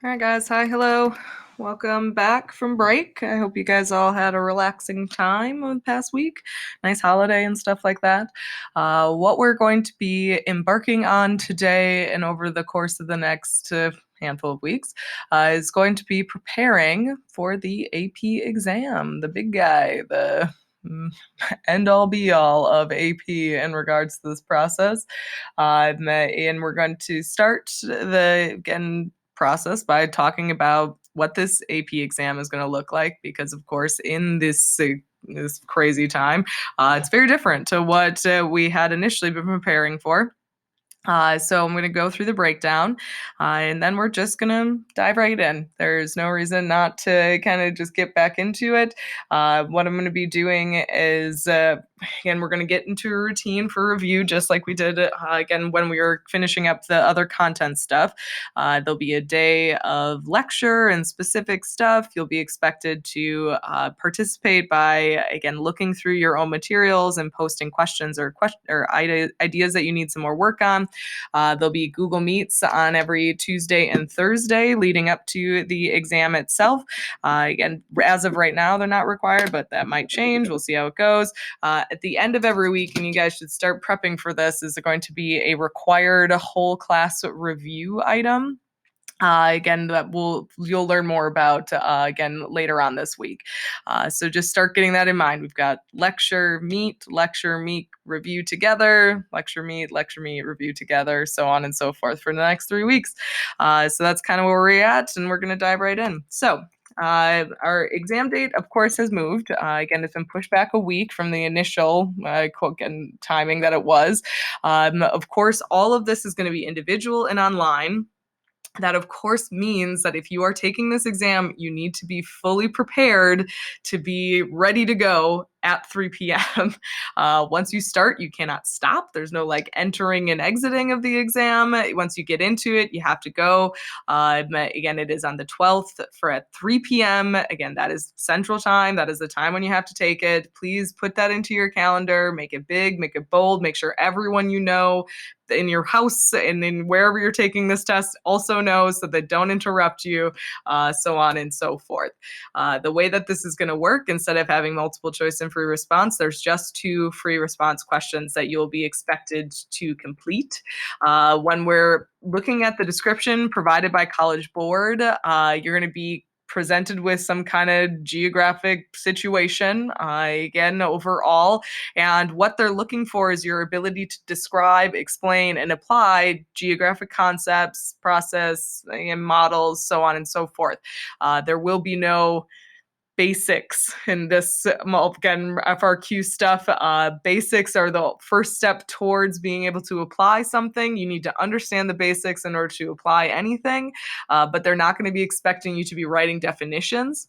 All right, guys. Hi, hello. Welcome back from break. I hope you guys all had a relaxing time over the past week. Nice holiday and stuff like that. What we're going to be embarking on today and over the course of the next handful of weeks is going to be preparing for the AP exam, the big guy, the end all be all of AP in regards to this process. And we're going to start the process by talking about what this AP exam is going to look like, because of course in this crazy time, it's very different to what we had initially been preparing for. So I'm going to go through the breakdown, and then we're just going to dive right in. There's no reason not to kind of just get back into it. What I'm going to be doing is, again, we're going to get into a routine for review, just like we did, again, when we were finishing up the other content stuff. There'll be a day of lecture and specific stuff. You'll be expected to participate by, again, looking through your own materials and posting questions or ideas that you need some more work on. There'll be Google Meets on every Tuesday and Thursday leading up to the exam itself. Again, as of right now, they're not required, but that might change. We'll see how it goes. At the end of every week, and you guys should start prepping for this, is going to be a required whole class review item. Again, you'll learn more about again later on this week. So just start getting that in mind. We've got lecture, meet, review together, lecture, meet, review together, so on and so forth for the next 3 weeks. So that's kind of where we're at, and we're going to dive right in. So our exam date, of course, has moved. Again, it's been pushed back a week from the initial timing that it was. Of course, all of this is going to be individual and online. That, of course, means that if you are taking this exam, you need to be fully prepared to be ready to go at 3 p.m. Once you start, you cannot stop. There's no like entering and exiting of the exam. Once you get into it, you have to go. Again, it is on the 12th at 3 p.m. Again, that is Central Time. That is the time when you have to take it. Please put that into your calendar. Make it big, make it bold, make sure everyone you know in your house and in wherever you're taking this test also knows, so they don't interrupt you, so on and so forth. The way that this is going to work, instead of having multiple choice and free response, there's just 2 free response questions that you'll be expected to complete. When we're looking at the description provided by College Board, you're going to be presented with some kind of geographic situation, again, overall. And what they're looking for is your ability to describe, explain, and apply geographic concepts, process, and models, so on and so forth. There will be no basics in this, again, FRQ stuff. Basics are the first step towards being able to apply something. You need to understand the basics in order to apply anything, but they're not going to be expecting you to be writing definitions.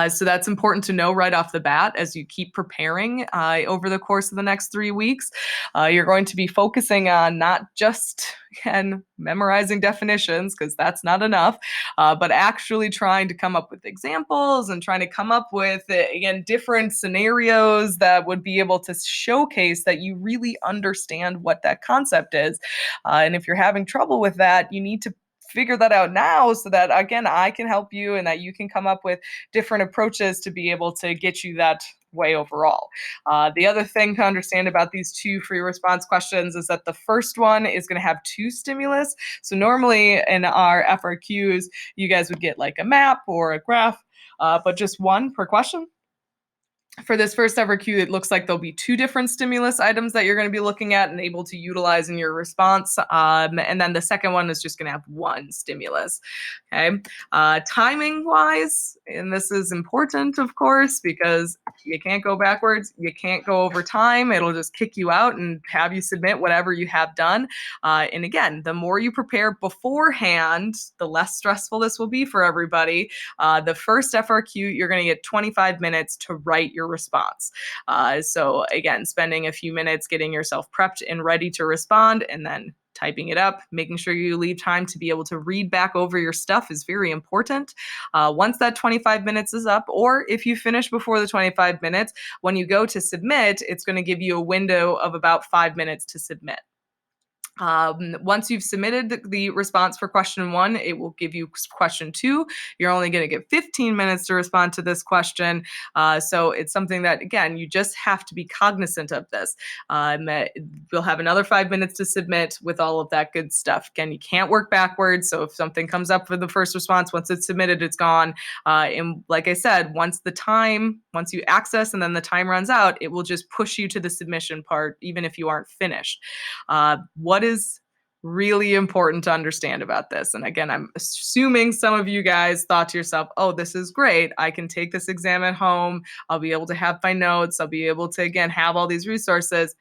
So that's important to know right off the bat as you keep preparing over the course of the next 3 weeks. You're going to be focusing on not just, again, memorizing definitions, because that's not enough, but actually trying to come up with examples and trying to come up with, again, different scenarios that would be able to showcase that you really understand what that concept is. And if you're having trouble with that, you need to figure that out now, so that, again, I can help you and that you can come up with different approaches to be able to get you that way overall. The other thing to understand about these 2 free response questions is that the first one is going to have 2 stimulus. So normally in our FRQs, you guys would get like a map or a graph, but just 1 per question. For this first ever Q, it looks like there'll be 2 different stimulus items that you're going to be looking at and able to utilize in your response. And then the second one is just going to have 1 stimulus. Okay. Timing wise, and this is important, of course, because you can't go backwards. You can't go over time. It'll just kick you out and have you submit whatever you have done. And again, the more you prepare beforehand, the less stressful this will be for everybody. The first FRQ, you're going to get 25 minutes to write your response. So again, spending a few minutes getting yourself prepped and ready to respond, and then typing it up, making sure you leave time to be able to read back over your stuff is very important. Once that 25 minutes is up, or if you finish before the 25 minutes, when you go to submit, it's going to give you a window of about 5 minutes to submit. Once you've submitted the response for question 1, it will give you question 2. You're only going to get 15 minutes to respond to this question. So it's something that, again, you just have to be cognizant of this. We'll have another 5 minutes to submit with all of that good stuff. Again, you can't work backwards. So if something comes up for the first response, once it's submitted, it's gone. And like I said, once you access and then the time runs out, it will just push you to the submission part, even if you aren't finished. What is really important to understand about this? And again, I'm assuming some of you guys thought to yourself, oh, this is great. I can take this exam at home. I'll be able to have my notes. I'll be able to, again, have all these resources.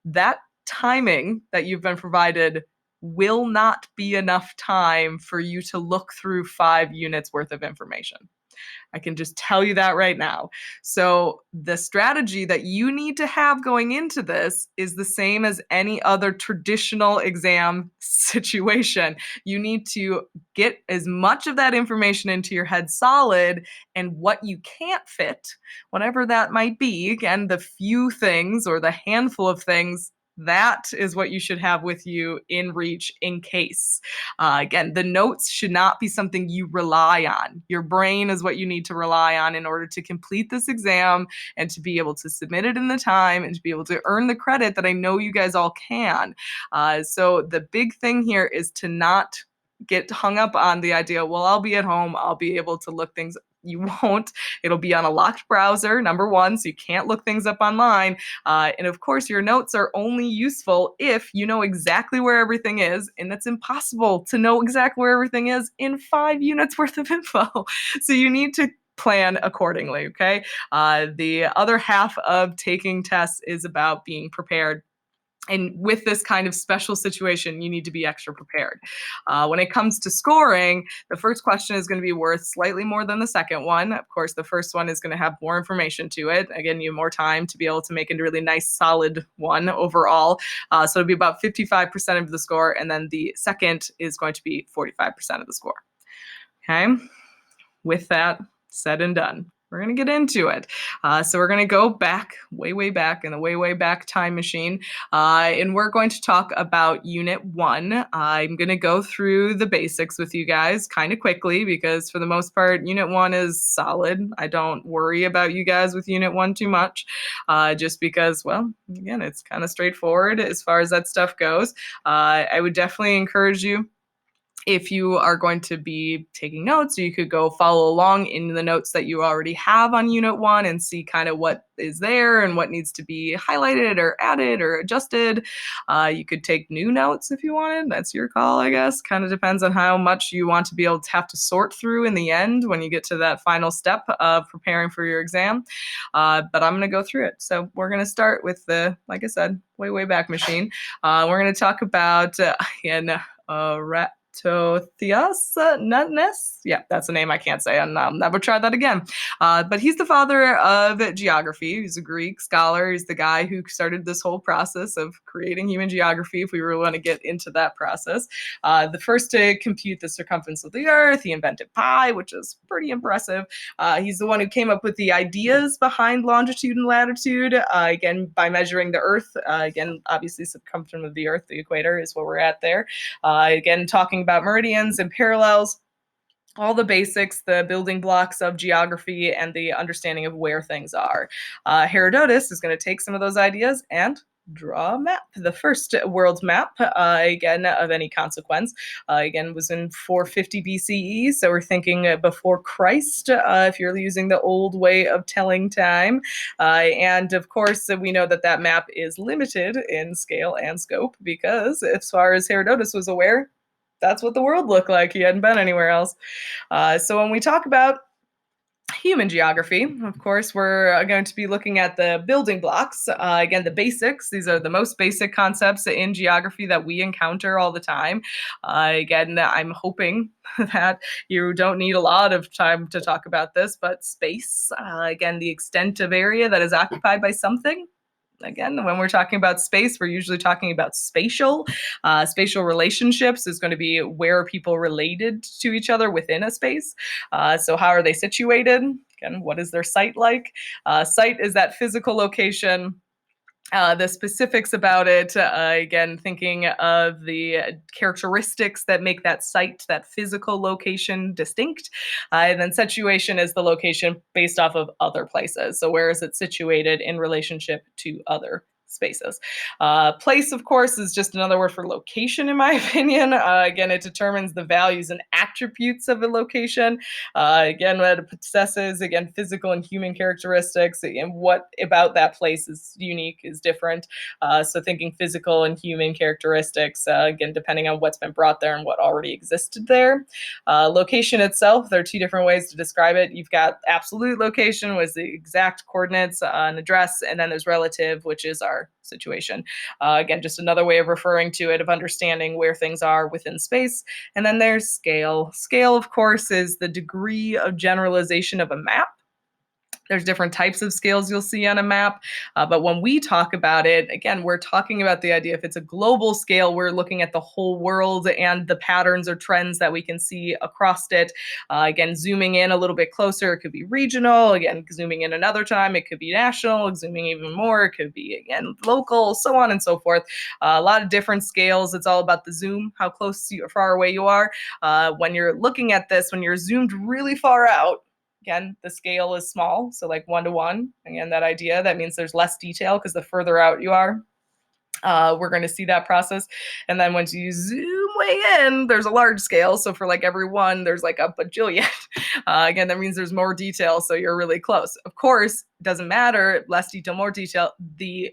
That timing that you've been provided will not be enough time for you to look through 5 units worth of information. I can just tell you that right now. So the strategy that you need to have going into this is the same as any other traditional exam situation. You need to get as much of that information into your head solid, and what you can't fit, whatever that might be, again, the few things or the handful of things, that is what you should have with you in reach in case. Again, the notes should not be something you rely on. Your brain is what you need to rely on in order to complete this exam and to be able to submit it in the time and to be able to earn the credit that I know you guys all can. So the big thing here is to not get hung up on the idea, well, I'll be at home, I'll be able to look things. You won't. It'll be on a locked browser, number one, so you can't look things up online. And of course, your notes are only useful if you know exactly where everything is, and it's impossible to know exactly where everything is in 5 units worth of info. So you need to plan accordingly, okay? The other half of taking tests is about being prepared. And with this kind of special situation, you need to be extra prepared. When it comes to scoring, the first question is going to be worth slightly more than the second one. Of course, the first one is going to have more information to it. Again, you have more time to be able to make a really nice, solid one overall. So it'll be about 55% of the score. And then the second is going to be 45% of the score. Okay. With that said and done, we're going to get into it. So we're going to go back, way back in the way back time machine. And we're going to talk about Unit 1. I'm going to go through the basics with you guys kind of quickly because for the most part, Unit 1 is solid. I don't worry about you guys with Unit 1 too much just because, well, again, it's kind of straightforward as far as that stuff goes. I would definitely encourage you, if you are going to be taking notes, you could go follow along in the notes that you already have on Unit 1 and see kind of what is there and what needs to be highlighted or added or adjusted. You could take new notes if you wanted. That's your call, I guess. Kind of depends on how much you want to be able to have to sort through in the end when you get to that final step of preparing for your exam. But I'm going to go through it. So we're going to start with the, like I said, way back machine. We're going to talk about Theos Nutness. Yeah, that's a name I can't say, and I'll never try that again. But he's the father of geography. He's a Greek scholar. He's the guy who started this whole process of creating human geography, if we really want to get into that process. The first to compute the circumference of the Earth. He invented pi, which is pretty impressive. He's the one who came up with the ideas behind longitude and latitude, again, by measuring the Earth. Again, obviously, circumference of the Earth, the equator, is where we're at there. Again, talking about meridians and parallels, all the basics, the building blocks of geography and the understanding of where things are. Herodotus is going to take some of those ideas and draw a map. The first world map, again, of any consequence, again, was in 450 BCE. So we're thinking before Christ, if you're using the old way of telling time. And of course, we know that that map is limited in scale and scope because as far as Herodotus was aware, that's what the world looked like. He hadn't been anywhere else. So when we talk about human geography, of course, we're going to be looking at the building blocks. Again, the basics. These are the most basic concepts in geography that we encounter all the time. Again, I'm hoping that you don't need a lot of time to talk about this, but space, again, the extent of area that is occupied by something. Again, when we're talking about space, we're usually talking about spatial. Spatial relationships is going to be where are people related to each other within a space. So how are they situated? Again, what is their site like? Site is that physical location The specifics about it, again, thinking of the characteristics that make that site, that physical location, distinct. And then situation is the location based off of other places. So where is it situated in relationship to other spaces? Place, of course, is just another word for location, in my opinion. Again, it determines the values and attributes of a location. Again, what it possesses, again, physical and human characteristics, and what about that place is unique, is different. So thinking physical and human characteristics, again, depending on what's been brought there and what already existed there. Location itself, there are two different ways to describe it. You've got absolute location, was the exact coordinates, an address, and then there's relative, which is our situation. Again, just another way of referring to it, of understanding where things are within space. And then there's scale. Scale, of course, is the degree of generalization of a map. There's different types of scales you'll see on a map. But when we talk about it, again, we're talking about the idea if it's a global scale, we're looking at the whole world and the patterns or trends that we can see across it. Again, zooming in a little bit closer, it could be regional. Again, zooming in another time, it could be national. Zooming even more, it could be, again, local, so on and so forth. A lot of different scales. It's all about the zoom, how close or far away you are. When you're looking at this, when you're zoomed really far out, again, the scale is small, so like 1:1. Again, that idea, that means there's less detail because the further out you are, we're going to see that process. And then once you zoom way in, there's a large scale. So for like every one, there's like a bajillion. Again, that means there's more detail, so you're really close. Of course, it doesn't matter, less detail, more detail. The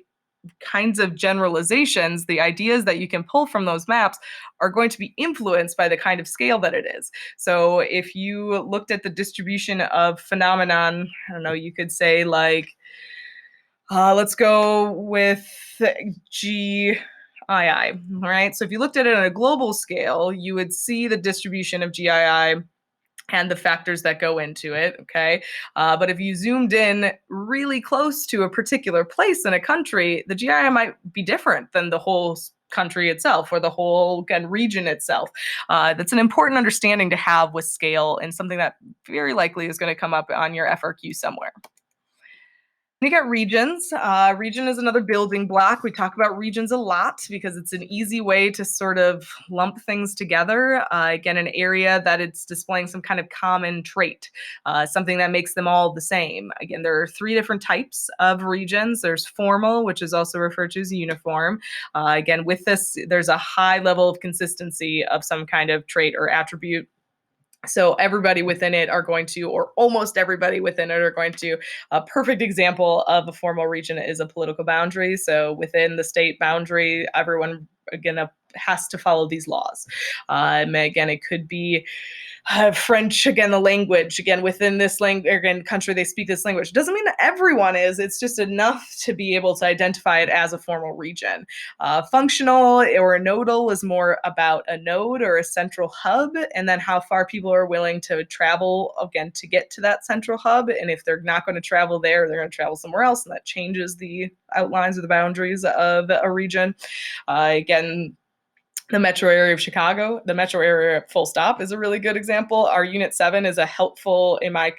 kinds of generalizations, the ideas that you can pull from those maps are going to be influenced by the kind of scale that it is. So if you looked at the distribution of phenomenon, I don't know, you could say like, let's go with GII. All right. So if you looked at it on a global scale, you would see the distribution of GII and the factors that go into it, okay? But if you zoomed in really close to a particular place in a country, the GII might be different than the whole country itself or the whole, again, region itself. That's an important understanding to have with scale and something that very likely is going to come up on your FRQ somewhere. You got regions. Region is another building block. We talk about regions a lot because it's an easy way to sort of lump things together. Again, an area that it's displaying some kind of common trait, something that makes them all the same. Again, there are three different types of regions. There's formal, which is also referred to as uniform. Again, with this, there's a high level of consistency of some kind of trait or attribute. So everybody within it are going to, or almost everybody within it are going to, a perfect example of a formal region is a political boundary. So within the state boundary, everyone, again, has to follow these laws. Again, it could be French, again, the language, again, within this language, again, country, they speak this language. It doesn't mean that everyone is, it's just enough to be able to identify it as a formal region. Functional or nodal is more about a node or a central hub, and then how far people are willing to travel, again, to get to that central hub. And if they're not going to travel there, they're going to travel somewhere else, and that changes the outlines or the boundaries of a region. Again, the metro area of Chicago, the metro area full stop is a really good example. Our Unit 7 is a helpful, in my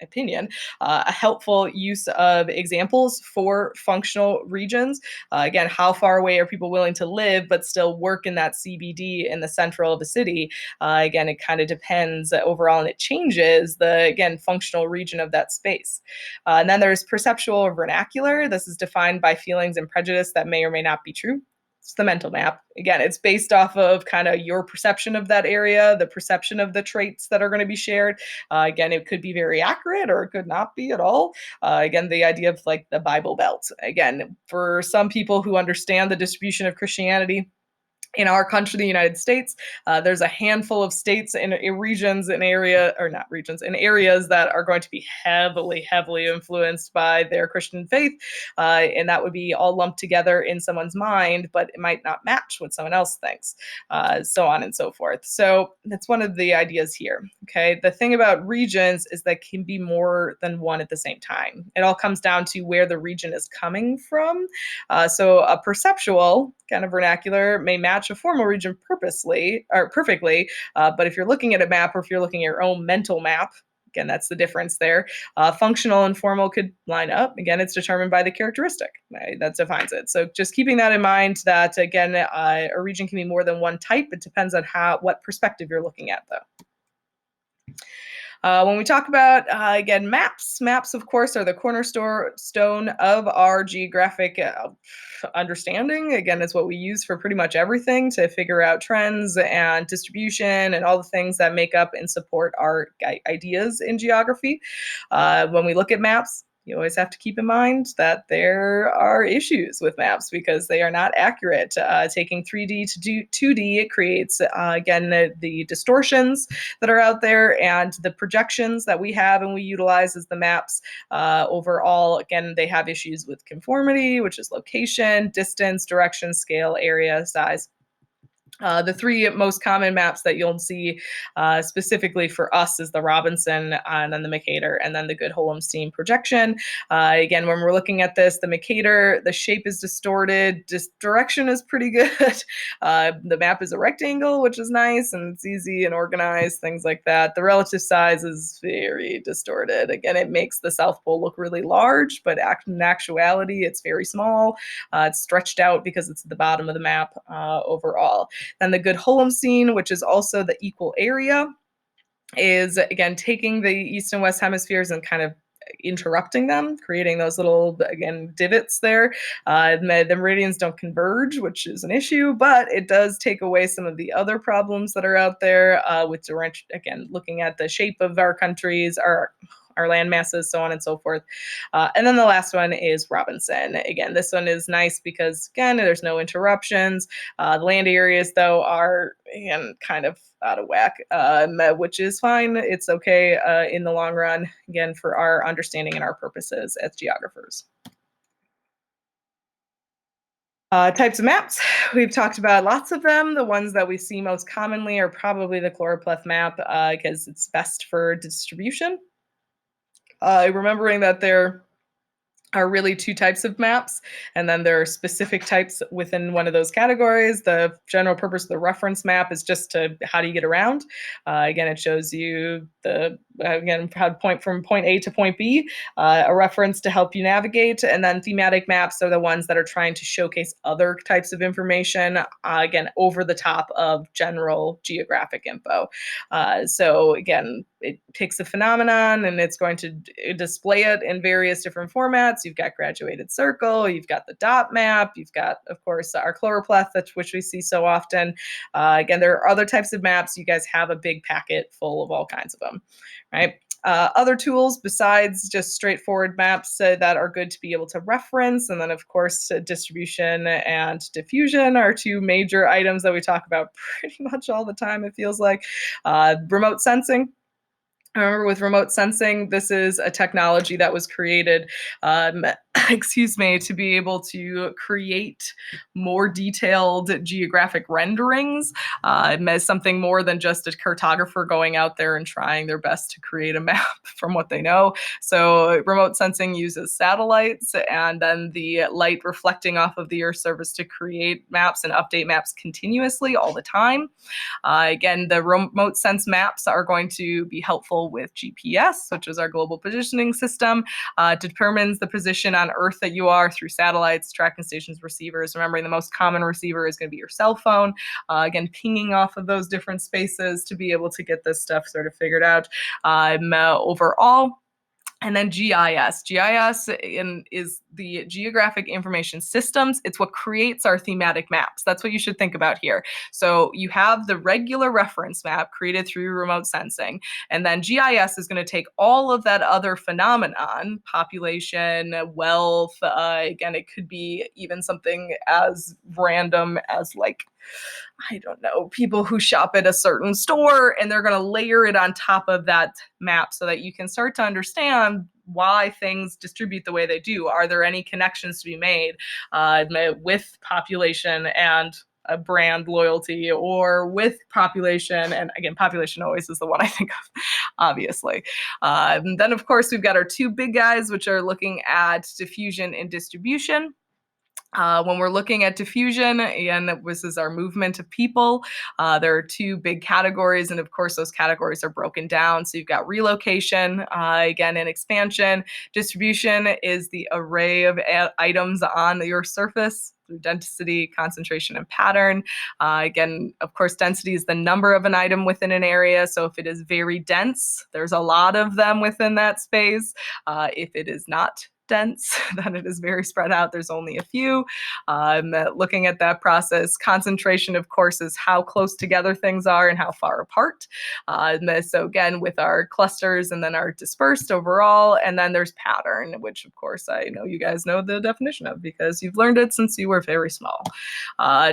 opinion, a helpful use of examples for functional regions. Again, how far away are people willing to live but still work in that CBD in the central of the city? Again, it kind of depends overall, and it changes the, again, functional region of that space. And then there's perceptual or vernacular. This is defined by feelings and prejudice that may or may not be true. It's the mental map. Again, it's based off of kind of your perception of that area, the perception of the traits that are going to be shared. Again, it could be very accurate or it could not be at all. Again, the idea of like the Bible Belt. Again, for some people who understand the distribution of Christianity, in our country, the United States, there's a handful of states and regions and area, or not regions, in areas that are going to be heavily, heavily influenced by their Christian faith. And that would be all lumped together in someone's mind, but it might not match what someone else thinks, so on and so forth. So that's one of the ideas here. Okay. The thing about regions is that can be more than one at the same time. It all comes down to where the region is coming from. So a perceptual kind of vernacular may match a formal region purposely or perfectly, but if you're looking at a map or if you're looking at your own mental map, Again, that's the difference there. Functional and formal could line up. Again, it's determined by the characteristic, right, that defines it. So just keeping that in mind that, again, a region can be more than one type. It depends on what perspective you're looking at, though. When we talk about, again, maps, of course, are the cornerstone of our geographic understanding. Again, it's what we use for pretty much everything to figure out trends and distribution and all the things that make up and support our ideas in geography. When we look at maps, you always have to keep in mind that there are issues with maps because they are not accurate. Taking 3D to 2D, it creates, again, the distortions that are out there and the projections that we have and we utilize as the maps. Overall, again, they have issues with conformity, which is location, distance, direction, scale, area, size. The three most common maps that you'll see specifically for us is the Robinson, and then the Mercator, and then the Good-Holenstein projection. Again, when we're looking at this, the Mercator, the shape is distorted, direction is pretty good. The map is a rectangle, which is nice, and it's easy and organized, things like that. The relative size is very distorted. Again, it makes the South Pole look really large, but in actuality, it's very small. It's stretched out because it's at the bottom of the map overall. Then the Good-Holenstein, which is also the equal area, is, again, taking the east and west hemispheres and kind of interrupting them, creating those little, again, divots there. The meridians don't converge, which is an issue, but it does take away some of the other problems that are out there with, again, looking at the shape of our countries, our land masses, so on and so forth. And then the last one is Robinson. Again, this one is nice because, again, there's no interruptions. The land areas, though, are, again, kind of out of whack, which is fine. It's okay in the long run, again, for our understanding and our purposes as geographers. Types of maps, we've talked about lots of them. The ones that we see most commonly are probably the choropleth map because it's best for distribution. Remembering that there are really two types of maps, and then there are specific types within one of those categories. The general purpose of the reference map is just to how do you get around. Again, it shows you how to point from point A to point B, a reference to help you navigate, and then thematic maps are the ones that are trying to showcase other types of information, again, over the top of general geographic info. So again, it takes a phenomenon and it's going to display it in various different formats. You've got graduated circle, you've got the dot map, you've got, of course, our choropleth, which we see so often. Again, there are other types of maps. You guys have a big packet full of all kinds of them, right? Other tools besides just straightforward maps that are good to be able to reference, and then of course distribution and diffusion are two major items that we talk about pretty much all the time, it feels like. Remote sensing. Remember, with remote sensing, this is a technology that was created, to be able to create more detailed geographic renderings as something more than just a cartographer going out there and trying their best to create a map from what they know. So remote sensing uses satellites and then the light reflecting off of the Earth's surface to create maps and update maps continuously all the time. Again, the remote sense maps are going to be helpful with GPS, which is our global positioning system. Determines the position on Earth that you are through satellites, tracking stations, receivers. Remembering the most common receiver is going to be your cell phone. Again, pinging off of those different spaces to be able to get this stuff sort of figured out. Overall, and then GIS. GIS is the Geographic Information Systems. It's what creates our thematic maps. That's what you should think about here. So you have the regular reference map created through remote sensing, and then GIS is going to take all of that other phenomenon, population, wealth, again, it could be even something as random as like, I don't know, people who shop at a certain store, and they're going to layer it on top of that map so that you can start to understand why things distribute the way they do. Are there any connections to be made with population and brand loyalty, or with population? And again, population always is the one I think of, obviously. Then, of course, we've got our two big guys, which are looking at diffusion and distribution. When we're looking at diffusion, again, this is our movement of people. There are two big categories, and of course, those categories are broken down. So you've got relocation, again, and expansion. Distribution is the array of items on your surface through density, concentration, and pattern. Again, of course, density is the number of an item within an area. So if it is very dense, there's a lot of them within that space. If it is not dense, then it is very spread out. There's only a few. Looking at that process, concentration, of course, is how close together things are and how far apart. So again, with our clusters and then our dispersed overall, and then there's pattern, which of course I know you guys know the definition of because you've learned it since you were very small.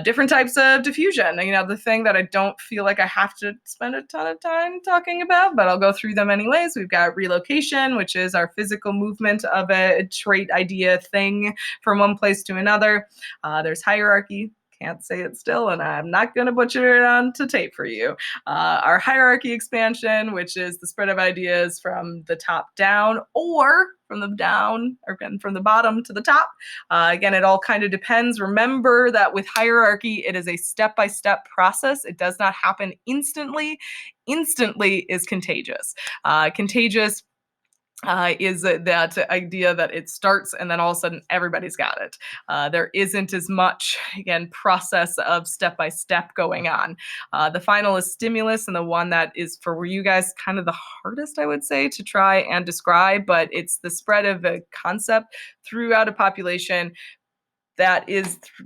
Different types of diffusion. The thing that I don't feel like I have to spend a ton of time talking about, but I'll go through them anyways. We've got relocation, which is our physical movement of a trait, idea, thing from one place to another. There's hierarchy. Can't say it still, and I'm not going to butcher it onto tape for you. Our hierarchy expansion, which is the spread of ideas from the top down or from the bottom to the top. Again, it all kind of depends. Remember that with hierarchy, it is a step-by-step process. It does not happen instantly. Instantly is contagious. Contagious is that idea that it starts and then all of a sudden everybody's got it. There isn't as much, again, process of step-by-step going on. The final is stimulus, and the one that is for you guys kind of the hardest, I would say, to try and describe, but it's the spread of a concept throughout a population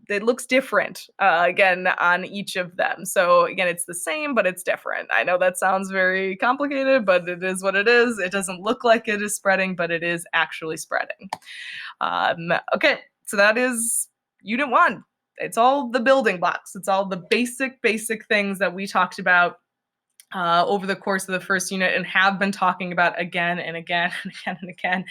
it looks different, again, on each of them. So again, it's the same, but it's different. I know that sounds very complicated, but it is what it is. It doesn't look like it is spreading, but it is actually spreading. Okay, so that is Unit 1. It's all the building blocks. It's all the basic things that we talked about over the course of the first unit and have been talking about again and again and again and again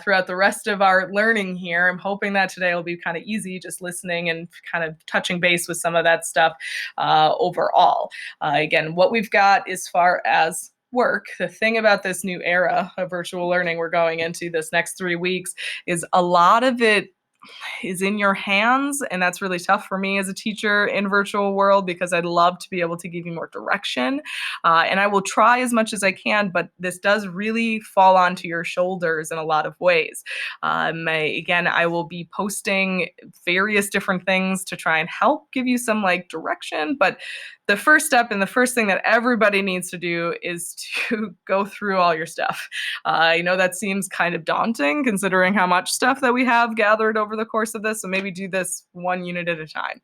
throughout the rest of our learning here. I'm hoping that today will be kind of easy, just listening and kind of touching base with some of that stuff overall. Again, what we've got as far as work, the thing about this new era of virtual learning we're going into this next 3 weeks is a lot of it is in your hands, and that's really tough for me as a teacher in virtual world because I'd love to be able to give you more direction, and I will try as much as I can, but this does really fall onto your shoulders in a lot of ways. Again, I will be posting various different things to try and help give you some direction, but the first step and the first thing that everybody needs to do is to go through all your stuff. I know that seems kind of daunting considering how much stuff that we have gathered over the course of this, so maybe do this one unit at a time.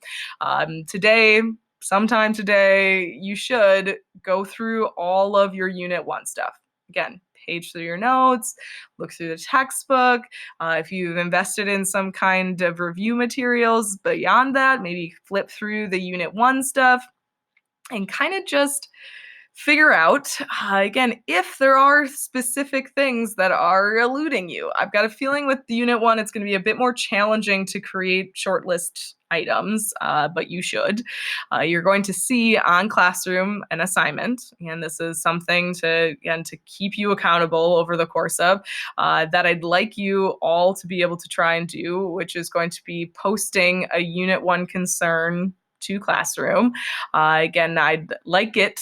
Sometime today, you should go through all of your Unit 1 stuff. Again, page through your notes, look through the textbook. If you've invested in some kind of review materials beyond that, maybe flip through the Unit 1 stuff and kind of just figure out, again, if there are specific things that are eluding you. I've got a feeling with the Unit 1, it's going to be a bit more challenging to create shortlist items, but you should. You're going to see on Classroom an assignment, and this is something to keep you accountable over the course of, that I'd like you all to be able to try and do, which is going to be posting a Unit 1 concern to Classroom. Again, I'd like it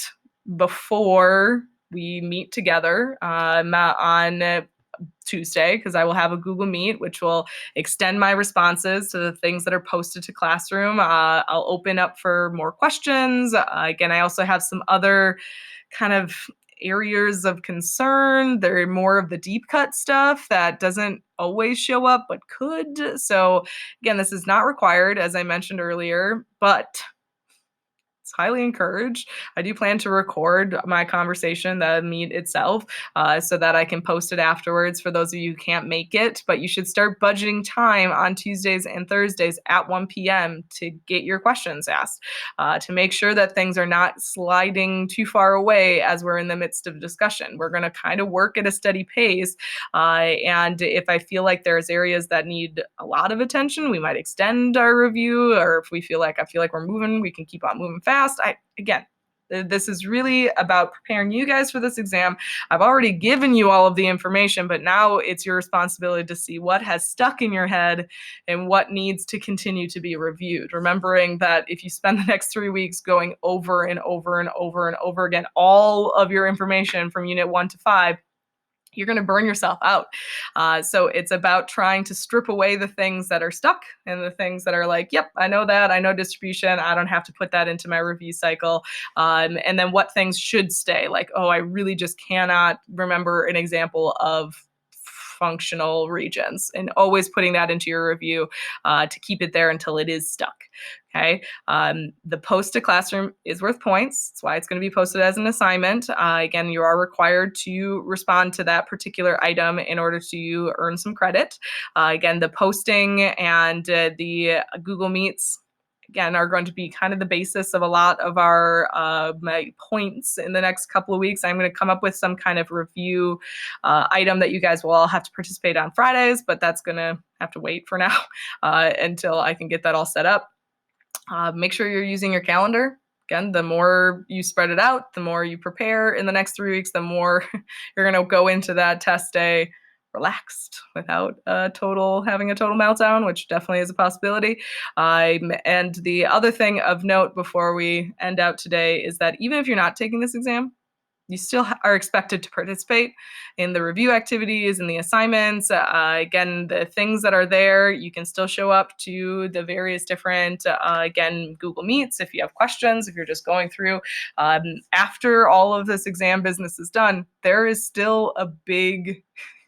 before we meet together on Tuesday, because I will have a Google Meet, which will extend my responses to the things that are posted to Classroom. I'll open up for more questions. Again, I also have some other kind of areas of concern. They're more of the deep cut stuff that doesn't always show up, but could. So again, this is not required, as I mentioned earlier, but it's highly encouraged. I do plan to record my conversation, the meet itself, so that I can post it afterwards for those of you who can't make it. But you should start budgeting time on Tuesdays and Thursdays at 1 p.m. to get your questions asked, to make sure that things are not sliding too far away as we're in the midst of discussion. We're going to kind of work at a steady pace, and if I feel like there's areas that need a lot of attention, we might extend our review, or if I feel like we're moving, we can keep on moving fast. This is really about preparing you guys for this exam. I've already given you all of the information, but now it's your responsibility to see what has stuck in your head and what needs to continue to be reviewed. Remembering that if you spend the next 3 weeks going over and over and over and over again all of your information from Unit 1 to 5, you're going to burn yourself out. So it's about trying to strip away the things that are stuck and the things that are like, yep, I know that, I know distribution, I don't have to put that into my review cycle. And then what things should stay, like, oh, I really just cannot remember an example of functional regions, and always putting that into your review to keep it there until it is stuck. Okay. The post to classroom is worth points. That's why it's going to be posted as an assignment. Again, you are required to respond to that particular item in order to earn some credit. Again, the posting and the Google Meets, again, are going to be kind of the basis of a lot of our my points in the next couple of weeks. I'm going to come up with some kind of review item that you guys will all have to participate on Fridays, but that's going to have to wait for now until I can get that all set up. Make sure you're using your calendar. Again, the more you spread it out, the more you prepare in the next 3 weeks, the more you're going to go into that test day relaxed without having a total meltdown, which definitely is a possibility. And the other thing of note before we end out today is that even if you're not taking this exam, you still are expected to participate in the review activities and the assignments. Again, the things that are there, you can still show up to the various different, again, Google Meets if you have questions, if you're just going through. After all of this exam business is done, there is still a big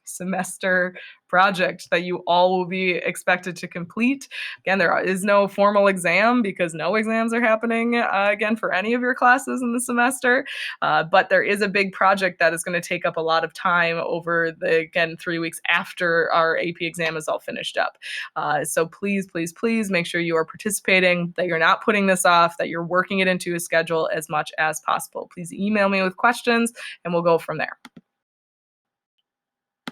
semester project that you all will be expected to complete. Again, there is no formal exam because no exams are happening again for any of your classes in the semester. But there is a big project that is going to take up a lot of time over the, again, 3 weeks after our AP exam is all finished up. So please, please, please make sure you are participating, that you're not putting this off, that you're working it into a schedule as much as possible. Please email me with questions and we'll go from there.